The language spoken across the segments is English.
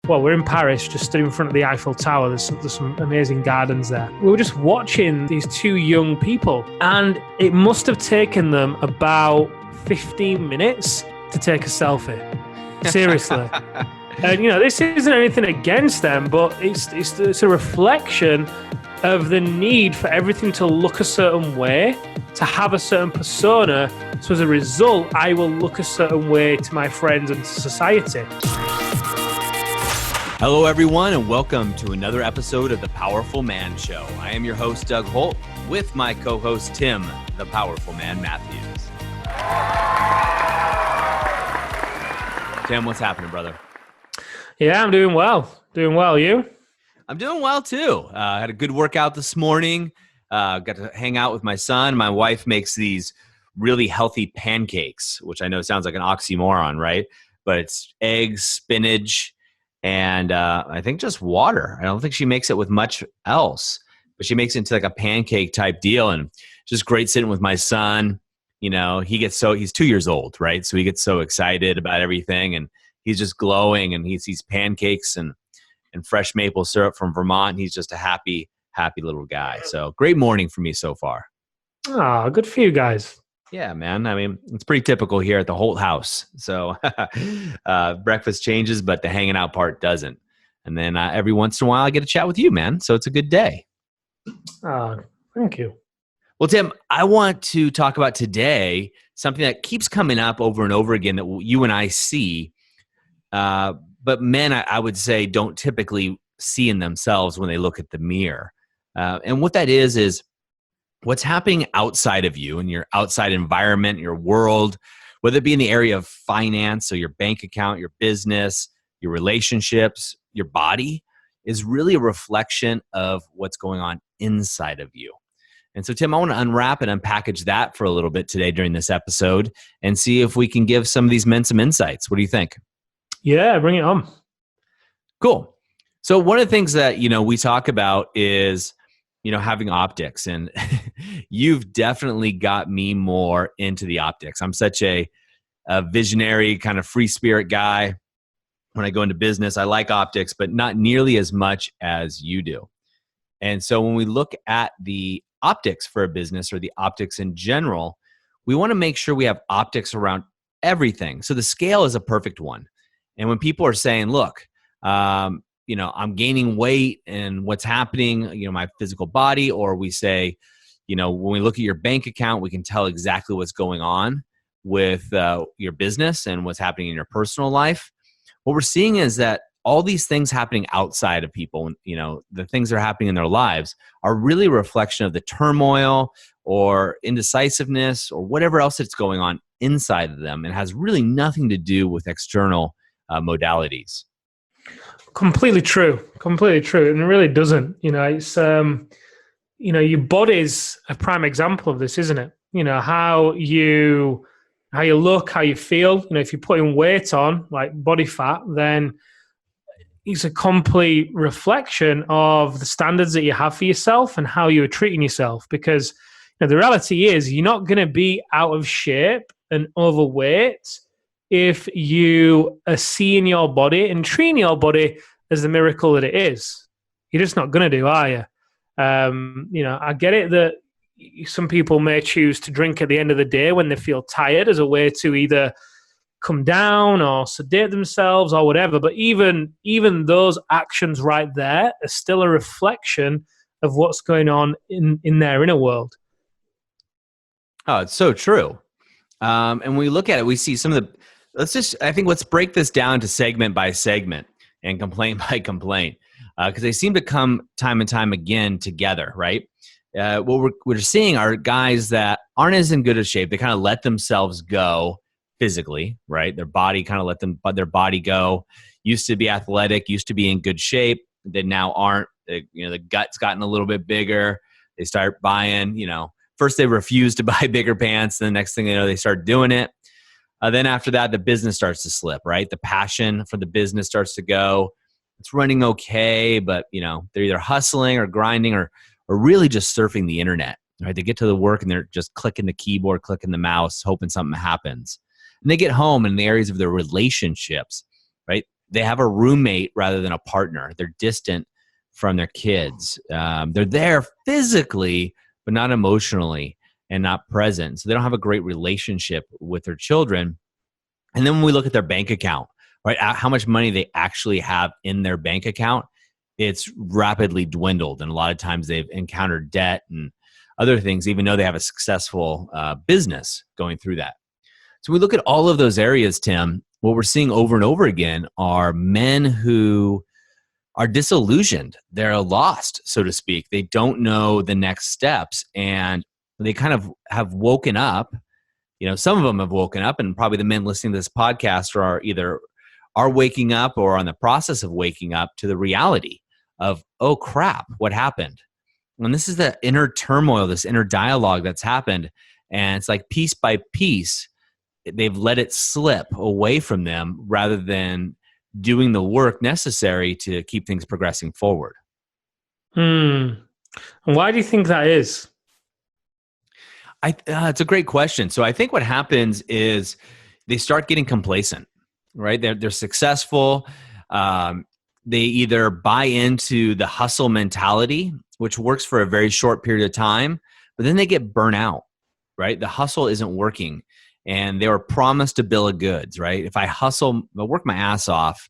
well, we're in Paris, just stood in front of the Eiffel Tower. There's some amazing gardens there. We were just watching these two young people, and it must have taken them about 15 minutes to take a selfie. Seriously. And, this isn't anything against them, but it's a reflection of the need for everything to look a certain way, to have a certain persona. So as a result, I will look a certain way to my friends and to society. Hello, everyone, and welcome to another episode of The Powerful Man Show. I am your host, Doug Holt, with my co-host, Tim, The Powerful Man Matthews. Tim, what's happening, brother? Yeah, I'm doing well. Doing well. You? I'm doing well, too. I had a good workout this morning. Got to hang out with my son. My wife makes these really healthy pancakes, which I know sounds like an oxymoron, right? But it's eggs, spinach, and I think just water. I don't think she makes it with much else, but she makes it into like a pancake type deal. And just great sitting with my son. He's 2 years old, right? So he gets so excited about everything, and he's just glowing, and he sees pancakes and fresh maple syrup from Vermont. He's just a happy little guy. So great morning for me so far. Oh, good for you guys. Yeah, man. I mean, it's pretty typical here at the Holt house. So breakfast changes, but the hanging out part doesn't. And then every once in a while, I get to chat with you, man. So it's a good day. Thank you. Well, Tim, I want to talk about today something that keeps coming up over and over again that you and I see, but men, I would say, don't typically see in themselves when they look at the mirror. And what that is what's happening outside of you in your outside environment, your world, whether it be in the area of finance, so your bank account, your business, your relationships, your body, is really a reflection of what's going on inside of you. And so, Tim, I want to unwrap and unpackage that for a little bit today during this episode and see if we can give some of these men some insights. What do you think? Yeah, bring it on. Cool. So one of the things that, we talk about is, having optics. And you've definitely got me more into the optics. I'm such a visionary kind of free spirit guy. When I go into business, I like optics, but not nearly as much as you do. And so when we look at the optics for a business or the optics in general, we want to make sure we have optics around everything. So the scale is a perfect one. And when people are saying, look, I'm gaining weight and what's happening, my physical body, or we say, when we look at your bank account, we can tell exactly what's going on with your business and what's happening in your personal life. What we're seeing is that all these things happening outside of people, the things that are happening in their lives are really a reflection of the turmoil or indecisiveness or whatever else that's going on inside of them, and has really nothing to do with external modalities. Completely true. And it really doesn't. It's, your body's a prime example of this, isn't it? How you look, how you feel. If you're putting weight on, like body fat, then it's a complete reflection of the standards that you have for yourself and how you're treating yourself. Because the reality is you're not going to be out of shape and overweight if you are seeing your body and treating your body as the miracle that it is. You're just not going to do, are you? I get it that some people may choose to drink at the end of the day when they feel tired as a way to either come down or sedate themselves or whatever. But even those actions right there are still a reflection of what's going on in their inner world. Oh, it's so true. And when we look at it, we see some of the, let's break this down to segment by segment and complaint by complaint, because they seem to come time and time again together, right? What we're seeing are guys that aren't as in good a shape. They kind of let themselves go physically, right? Their body kind of let their body go. Used to be athletic, used to be in good shape. They now aren't. The gut's gotten a little bit bigger. They start buying, first they refuse to buy bigger pants. Then the next thing they know, they start doing it. Then after that, the business starts to slip, right? The passion for the business starts to go. It's running okay, but they're either hustling or grinding or really just surfing the internet, right? They get to the work and they're just clicking the keyboard, clicking the mouse, hoping something happens. And they get home in the areas of their relationships, right? they have a roommate rather than a partner. They're distant from their kids. They're there physically, but not emotionally and not present. So they don't have a great relationship with their children. And then when we look at their bank account, right, how much money they actually have in their bank account, it's rapidly dwindled. And a lot of times they've encountered debt and other things, even though they have a successful business going through that. So we look at all of those areas, Tim. What we're seeing over and over again are men who are disillusioned. They're lost, so to speak. They don't know the next steps, and they kind of have woken up. Some of them have woken up, and probably the men listening to this podcast are either waking up or on the process of waking up to the reality of, oh crap, what happened? And this is the inner turmoil, this inner dialogue that's happened. And it's like piece by piece, they've let it slip away from them rather than doing the work necessary to keep things progressing forward. And why do you think that is? It's a great question. So I think what happens is they start getting complacent, right? They're successful. They either buy into the hustle mentality, which works for a very short period of time, but then they get burnt out, right? The hustle isn't working. And they were promised a bill of goods, right? If I hustle, I'll work my ass off,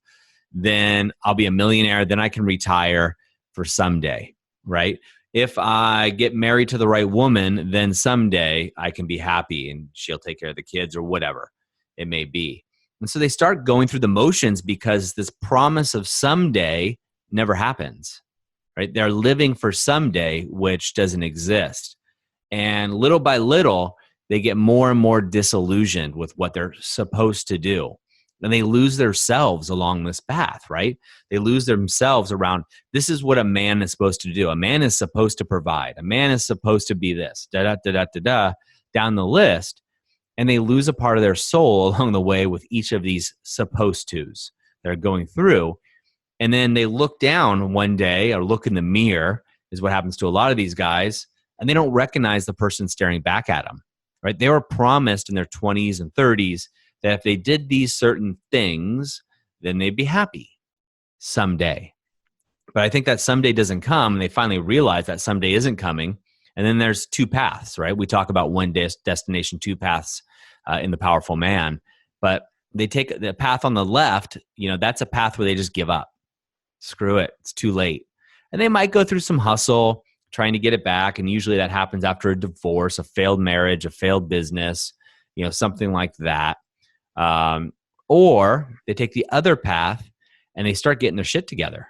then I'll be a millionaire, then I can retire for someday, right? If I get married to the right woman, then someday I can be happy and she'll take care of the kids or whatever it may be. And so they start going through the motions because this promise of someday never happens, right? They're living for someday, which doesn't exist. And little by little, they get more and more disillusioned with what they're supposed to do. And they lose themselves along this path, right? They lose themselves around, this is what a man is supposed to do. A man is supposed to provide. A man is supposed to be this, down the list. And they lose a part of their soul along the way with each of these supposed tos they're going through. And then they look down one day or look in the mirror, is what happens to a lot of these guys, and they don't recognize the person staring back at them. Right? They were promised in their 20s and 30s that if they did these certain things, then they'd be happy someday. But I think that someday doesn't come, and they finally realize that someday isn't coming. And then there's two paths, right? We talk about one destination, two paths in The Powerful Man. But they take the path on the left, that's a path where they just give up. Screw it. It's too late. And they might go through some hustle, trying to get it back. And usually that happens after a divorce, a failed marriage, a failed business, something like that. Or they take the other path and they start getting their shit together,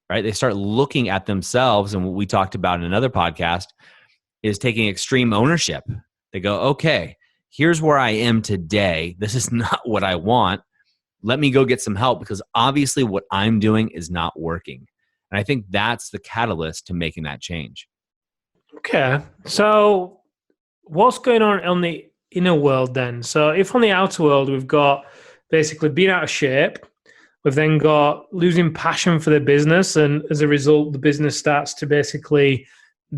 right? They start looking at themselves. And what we talked about in another podcast is taking extreme ownership. They go, okay, here's where I am today. This is not what I want. Let me go get some help because obviously what I'm doing is not working. And I think that's the catalyst to making that change. Okay. So what's going on the inner world then? So if on the outer world, we've got basically being out of shape, we've then got losing passion for the business. And as a result, the business starts to basically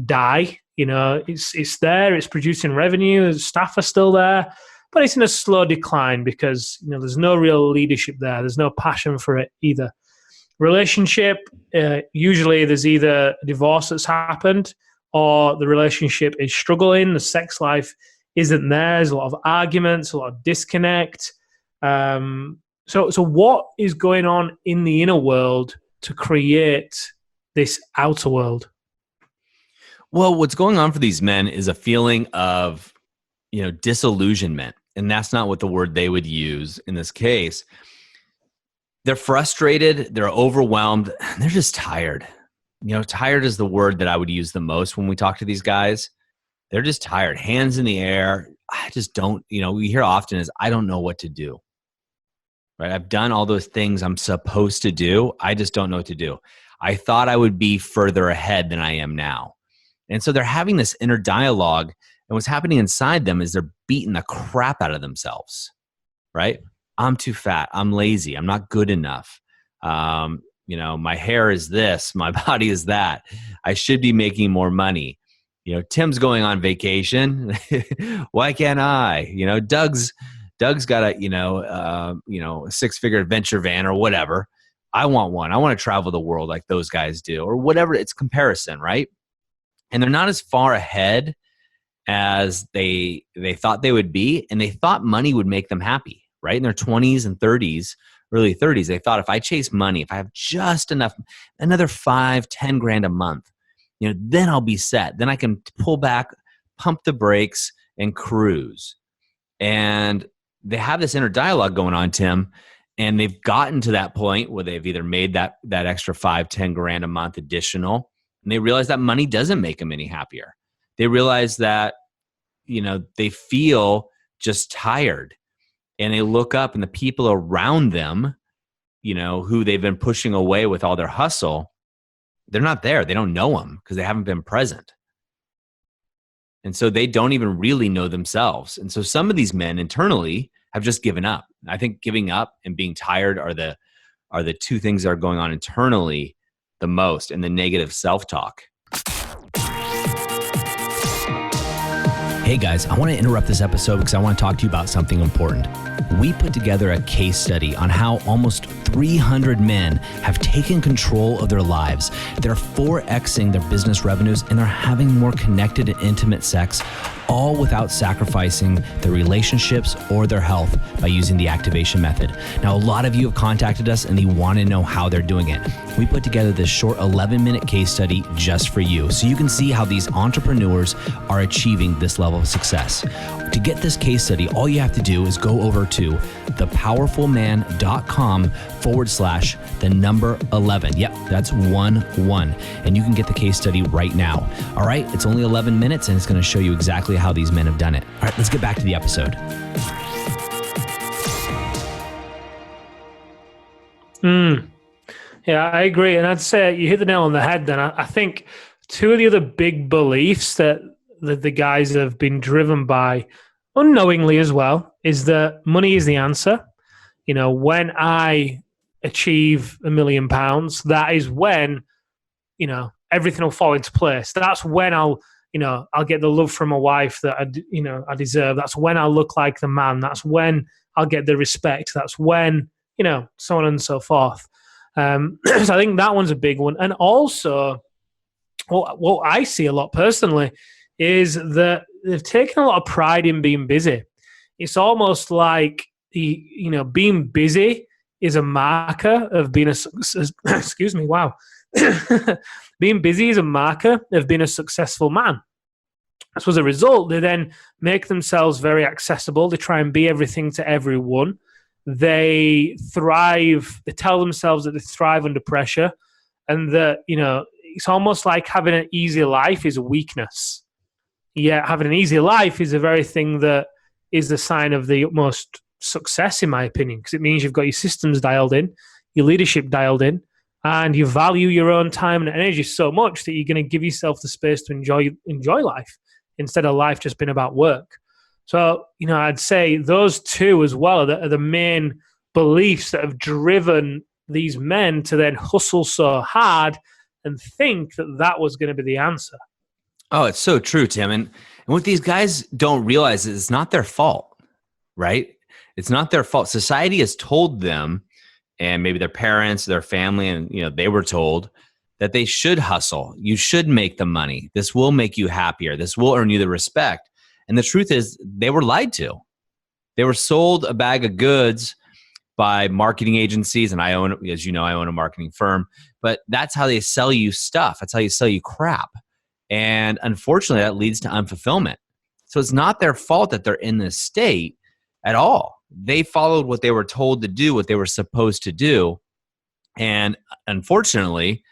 die. It's there, it's producing revenue, the staff are still there, but it's in a slow decline because, there's no real leadership there. There's no passion for it either. Relationship, usually there's either a divorce that's happened or the relationship is struggling. The sex life isn't there. There's a lot of arguments, a lot of disconnect. So what is going on in the inner world to create this outer world? Well, what's going on for these men is a feeling of, disillusionment. And that's not what the word they would use in this case. They're frustrated, they're overwhelmed, they're just tired. Tired is the word that I would use the most when we talk to these guys. They're just tired, hands in the air. I just don't, we hear often is, I don't know what to do. Right? I've done all those things I'm supposed to do. I just don't know what to do. I thought I would be further ahead than I am now. And so they're having this inner dialogue, and what's happening inside them is they're beating the crap out of themselves, right? I'm too fat. I'm lazy. I'm not good enough. My hair is this. My body is that. I should be making more money. Tim's going on vacation. Why can't I? Doug's Doug's got a, a 6-figure venture van or whatever. I want one. I want to travel the world like those guys do, or whatever. It's comparison, right? And they're not as far ahead as they thought they would be, and they thought money would make them happy, right? In their 20s and 30s, early 30s, they thought if I chase money, if I have just enough, another 5-10 grand a month, then I'll be set. Then I can pull back, pump the brakes, and cruise. And they have this inner dialogue going on, Tim, and they've gotten to that point where they've either made that extra 5-10 grand a month additional, and they realize that money doesn't make them any happier. They realize that, they feel just tired, and they look up and the people around them, who they've been pushing away with all their hustle, they're not there. They don't know them because they haven't been present. And so they don't even really know themselves. And so some of these men internally have just given up. I think giving up and being tired are the two things that are going on internally the most, and the negative self-talk. Hey guys, I want to interrupt this episode because I want to talk to you about something important. We put together a case study on how almost 300 men have taken control of their lives. They're 4Xing their business revenues, and they're having more connected and intimate sex, all without sacrificing their relationships or their health by using the activation method. Now, a lot of you have contacted us and you want to know how they're doing it. We put together this short 11-minute case study just for you, so you can see how these entrepreneurs are achieving this level of success. To get this case study, all you have to do is go over to thepowerfulman.com/11. Yep, that's 11. And you can get the case study right now. All right, it's only 11 minutes and it's going to show you exactly how these men have done it. All right, let's get back to the episode. Yeah, I agree. And I'd say you hit the nail on the head then. I think two of the other big beliefs that the guys have been driven by unknowingly as well is that money is the answer. When I achieve £1 million, that is when, everything will fall into place. That's when I'll get the love from a wife that I deserve. That's when I'll look like the man. That's when I'll get the respect. That's when, so on and so forth. So I think that one's a big one. And also, what I see a lot personally is that they've taken a lot of pride in being busy. It's almost like being busy is a marker of being a excuse me, wow. Being busy is a marker of being a successful man. So as a result, they then make themselves very accessible. They try and be everything to everyone. They thrive. They tell themselves that they thrive under pressure, and that it's almost like having an easy life is a weakness. Yet having an easy life is the very thing that is the sign of the utmost success, in my opinion, because it means you've got your systems dialed in, your leadership dialed in, and you value your own time and energy so much that you're going to give yourself the space to enjoy life instead of life just being about work. So, I'd say those two as well are the main beliefs that have driven these men to then hustle so hard and think that was going to be the answer. Oh, it's so true, Tim. And what these guys don't realize is it's not their fault, right? It's not their fault. Society has told them, and maybe their parents, their family, and they were told that they should hustle. You should make the money. This will make you happier. This will earn you the respect. And the truth is, they were lied to. They were sold a bag of goods by marketing agencies, and I own a marketing firm. But that's how they sell you stuff. That's how you sell you crap. And unfortunately, that leads to unfulfillment. So it's not their fault that they're in this state at all. They followed what they were told to do, what they were supposed to do. And unfortunately,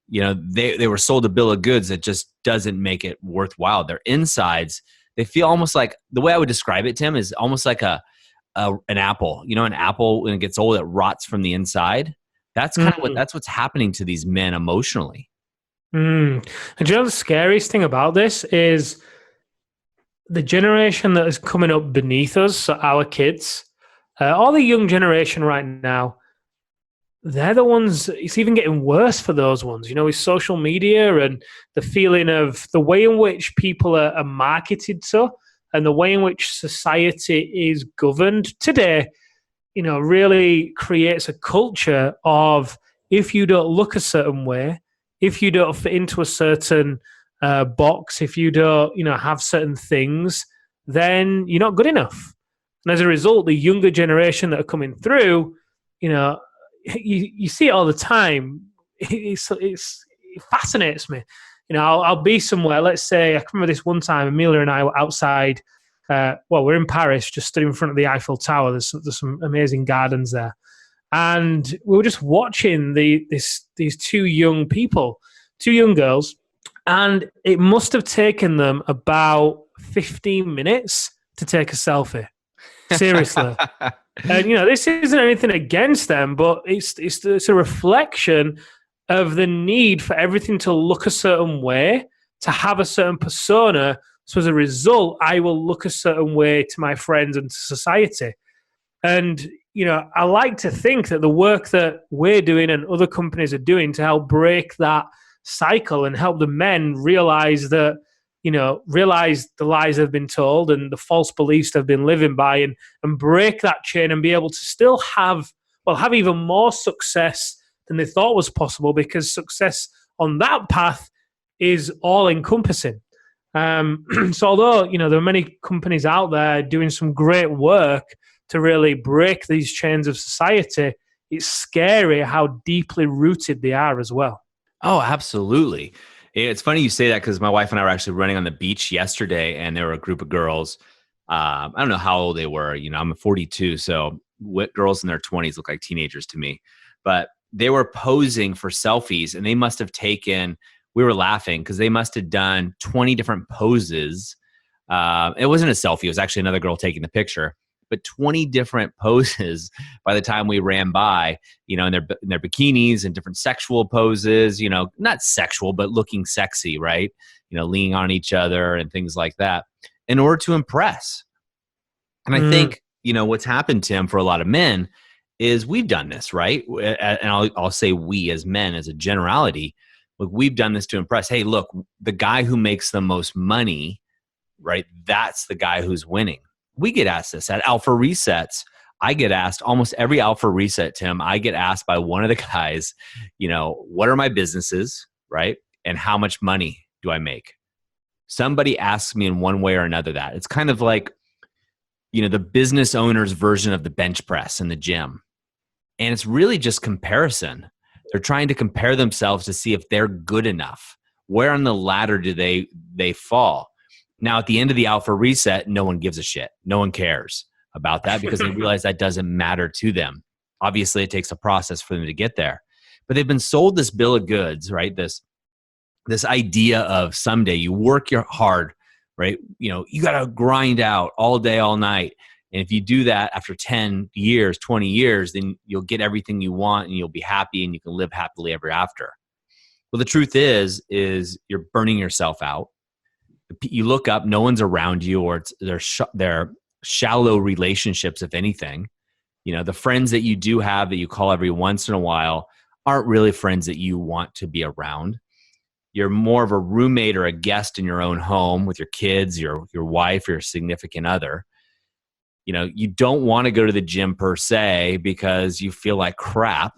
they were sold a bill of goods that just doesn't make it worthwhile. Their insides, they feel almost like, the way I would describe it, Tim, is almost like an apple. An apple, when it gets old, it rots from the inside. That's kind of that's what's happening to these men emotionally. And the scariest thing about this is the generation that is coming up beneath us, so our kids, all the young generation right now, they're the ones, it's even getting worse for those ones, with social media and the feeling of the way in which people are marketed to. and the way in which society is governed today, really creates a culture of, if you don't look a certain way, if you don't fit into a certain box, if you don't, have certain things, then you're not good enough. And as a result, the younger generation that are coming through, you see it all the time. It fascinates me. I'll be somewhere. Let's say, I can remember this one time, Amelia and I were outside. We're in Paris, just stood in front of the Eiffel Tower. There's some amazing gardens there. And we were just watching these two young people, two young girls, and it must have taken them about 15 minutes to take a selfie. Seriously. And, this isn't anything against them, but it's a reflection of the need for everything to look a certain way, to have a certain persona. So as a result, I will look a certain way to my friends and to society. And, I like to think that the work that we're doing and other companies are doing to help break that cycle and help the men realize that, realize the lies they've been told and the false beliefs they've been living by, and break that chain and be able to still have even more success than they thought was possible, because success on that path is all encompassing. So although, there are many companies out there doing some great work to really break these chains of society, it's scary how deeply rooted they are as well. Oh, absolutely. It's funny you say that, because my wife and I were actually running on the beach yesterday, and there were a group of girls. I don't know how old they were. I'm 42, so girls in their 20s look like teenagers to me. But they were posing for selfies, and they must have taken, we were laughing because they must have done 20 different poses. It wasn't a selfie. It was actually another girl taking the picture. But 20 different poses by the time we ran by, in their bikinis and different sexual poses, not sexual, but looking sexy, right? Leaning on each other and things like that in order to impress. And I think, what's happened, Tim, for a lot of men is we've done this, right? And I'll say we as men, as a generality, look, we've done this to impress. Hey, look, the guy who makes the most money, right? That's the guy who's winning. We get asked this at Alpha Resets. I get asked almost every Alpha Reset, Tim. I get asked by one of the guys, what are my businesses, right? And how much money do I make? Somebody asks me in one way or another that. It's kind of like, the business owner's version of the bench press in the gym. And it's really just comparison. They're trying to compare themselves to see if they're good enough. Where on the ladder do they fall? Now, at the end of the Alpha Reset, no one gives a shit. No one cares about that, because they realize that doesn't matter to them. Obviously, it takes a process for them to get there. But they've been sold this bill of goods, right? This idea of someday you work your hard, right? You got to grind out all day, all night. And if you do that after 10 years, 20 years, then you'll get everything you want and you'll be happy and you can live happily ever after. Well, the truth is you're burning yourself out. You look up, no one's around you, or they're shallow relationships, if anything. The friends that you do have that you call every once in a while aren't really friends that you want to be around. You're more of a roommate or a guest in your own home with your kids, your wife, your significant other. You don't want to go to the gym per se because you feel like crap.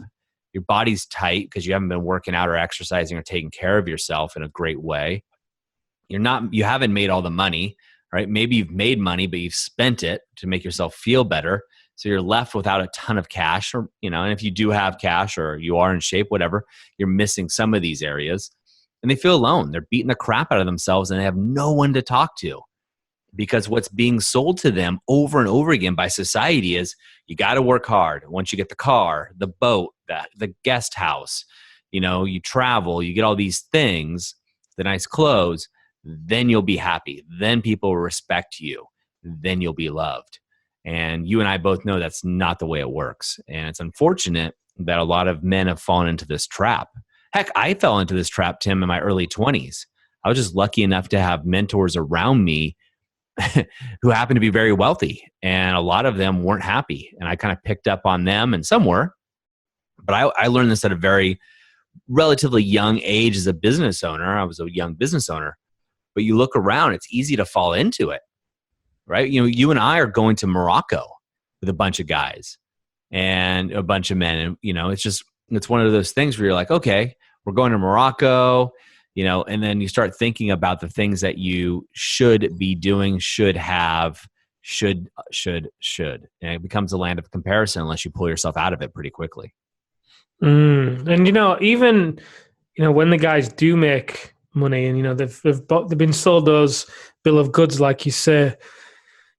Your body's tight because you haven't been working out or exercising or taking care of yourself in a great way. You haven't made all the money, right? Maybe you've made money, but you've spent it to make yourself feel better. So you're left without a ton of cash, or, and if you do have cash or you are in shape, whatever, you're missing some of these areas, and they feel alone. They're beating the crap out of themselves and they have no one to talk to, because what's being sold to them over and over again by society is you got to work hard. Once you get the car, the boat, the guest house, you travel, you get all these things, the nice clothes, then you'll be happy. Then people will respect you. Then you'll be loved. And you and I both know that's not the way it works. And it's unfortunate that a lot of men have fallen into this trap. Heck, I fell into this trap, Tim, in my early 20s. I was just lucky enough to have mentors around me who happened to be very wealthy. And a lot of them weren't happy. And I kind of picked up on them, and some were. But I learned this at a very relatively young age as a business owner. I was a young business owner. But you look around, it's easy to fall into it. right? You and I are going to Morocco with a bunch of guys and a bunch of men. And, it's one of those things where you're like, okay, we're going to Morocco, and then you start thinking about the things that you should be doing, should have, should. And it becomes a land of comparison unless you pull yourself out of it pretty quickly. And, even, when the guys do make money and, they've been sold those bill of goods, like you say,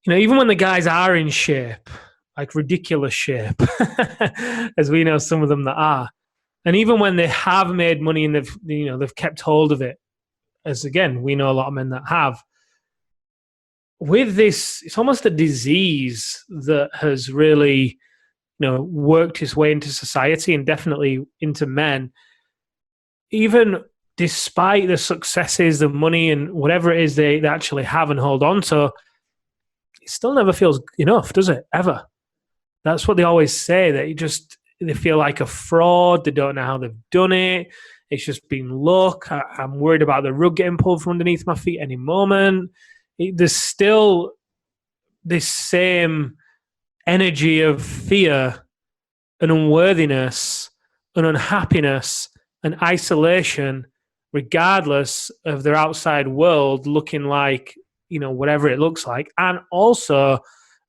even when the guys are in shape, like ridiculous shape, as we know some of them that are, and even when they have made money and they've kept hold of it, as again, we know a lot of men that have, with this, it's almost a disease that has really, worked its way into society and definitely into men. Even despite the successes, the money, and whatever it is they actually have and hold on to, it still never feels enough, does it? Ever. That's what they always say, that they feel like a fraud. They don't know how they've done it. It's just been luck. I'm worried about the rug getting pulled from underneath my feet any moment. There's still this same energy of fear and unworthiness and unhappiness and isolation, regardless of their outside world looking like, whatever it looks like. And also,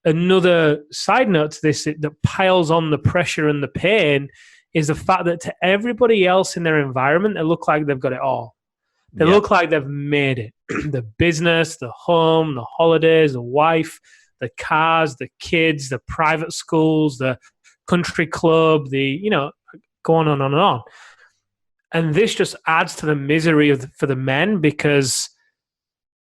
another side note to this that piles on the pressure and the pain is the fact that to everybody else in their environment, they look like they've got it all. They look like they've made it. The business, the home, the holidays, the wife, the cars, the kids, the private schools, the country club, go on and on and on. And this just adds to the misery for the men, because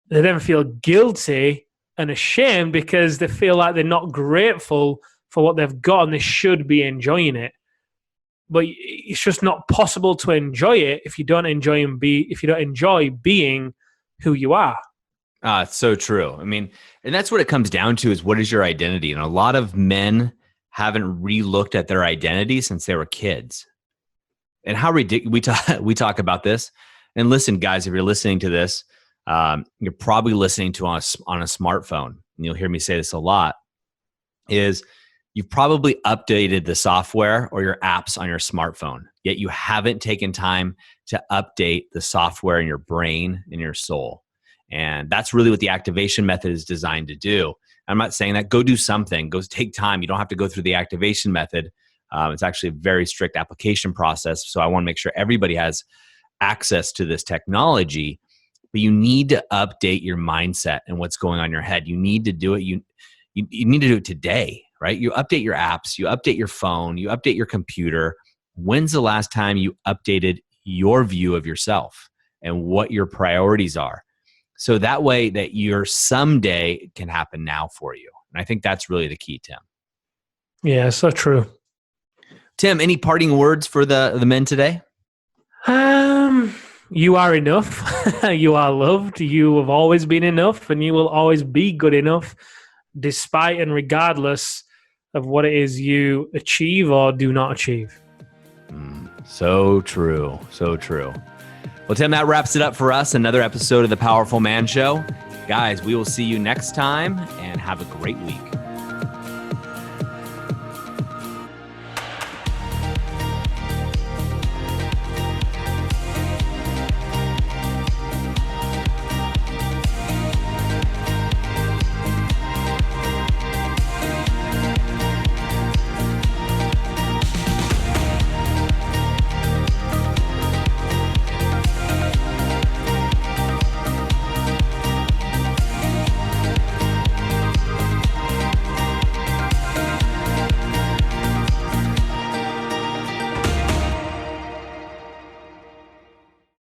they then feel guilty and ashamed because they feel like they're not grateful for what they've got and they should be enjoying it. But it's just not possible to enjoy it if you don't enjoy being who you are. It's so true. I mean, and that's what it comes down to, is what is your identity? And a lot of men haven't re-looked at their identity since they were kids. And how ridiculous we talk about this. And listen, guys, if you're listening to this, you're probably listening to on a smartphone. And you'll hear me say this a lot, is you've probably updated the software or your apps on your smartphone, yet you haven't taken time to update the software in your brain and your soul. And that's really what the activation method is designed to do. I'm not saying that go do something, go take time. You don't have to go through the activation method. It's actually a very strict application process. So I want to make sure everybody has access to this technology, but you need to update your mindset and what's going on in your head. You need to do it. You need to do it today, right? You update your apps, you update your phone, you update your computer. When's the last time you updated your view of yourself and what your priorities are? So that way that your someday can happen now for you. And I think that's really the key, Tim. Yeah, so true. Tim, any parting words for the men today? You are enough. You are loved. You have always been enough, and you will always be good enough, despite and regardless of what it is you achieve or do not achieve. So true. So true. Well, Tim, that wraps it up for us. Another episode of The Powerful Man Show. Guys, we will see you next time, and have a great week.